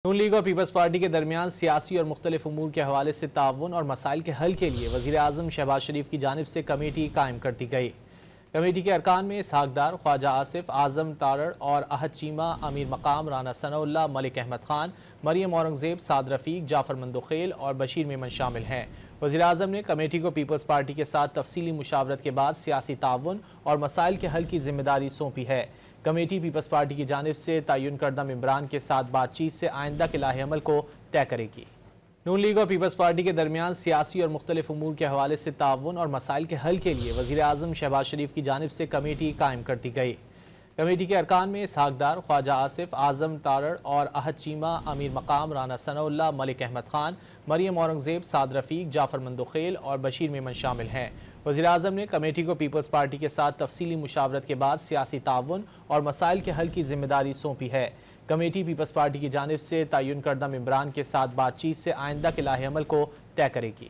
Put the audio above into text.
نون league اور Peoples party کے درمیان سیاسی اور مختلف امور کے حوالے سے تعاون اور مسائل کے حل کے لیے وزیر اعظم شہباز شریف کی جانب سے کمیٹی قائم کر دی گئی۔ کمیٹی کے ارکان میں اسحاق ڈار، خواجہ آصف، اعظم تارڑ اور احد چیمہ، امیر مقام رانا ثناء اللہ، ملک احمد خان، مریم اورنگزیب، سعد رفیق، جعفر مندوخیل اور بشیر میمن شامل ہیں۔ وزیر اعظم نے کمیٹی کو پیپلز پارٹی کے ساتھ تفصیلی مشاورت کے بعد سیاسی تعاون اور مسائل کے حل کی ذمہ داری سونپی ہے۔ کمیٹی پیپلز پارٹی کی جانب سے تعین کردہ ممبران کے ساتھ بات چیت سے آئندہ کے لاہ عمل کو طے کرے گی۔ نون لیگ اور پیپلز پارٹی کے درمیان سیاسی اور مختلف امور کے حوالے سے تعاون اور مسائل کے حل کے لیے وزیر اعظم شہباز شریف کی جانب سے کمیٹی قائم کر دی گئی۔ کمیٹی کے ارکان میں اسحاق ڈار، خواجہ آصف، اعظم تارڑ اور احد چیمہ، امیر مقام رانا ثناء اللہ، ملک احمد خان، مریم اورنگزیب، سعد رفیق، جعفر مندوخیل اور بشیر میمن شامل ہیں۔ وزیر اعظم نے کمیٹی کو پیپلز پارٹی کے ساتھ تفصیلی مشاورت کے بعد سیاسی تعاون اور مسائل کے حل کی ذمہ داری سونپی ہے۔ کمیٹی پیپلز پارٹی کی جانب سے تعین کردہ ممبران کے ساتھ بات چیت سے آئندہ کے لاہ عمل کو طے کرے گی۔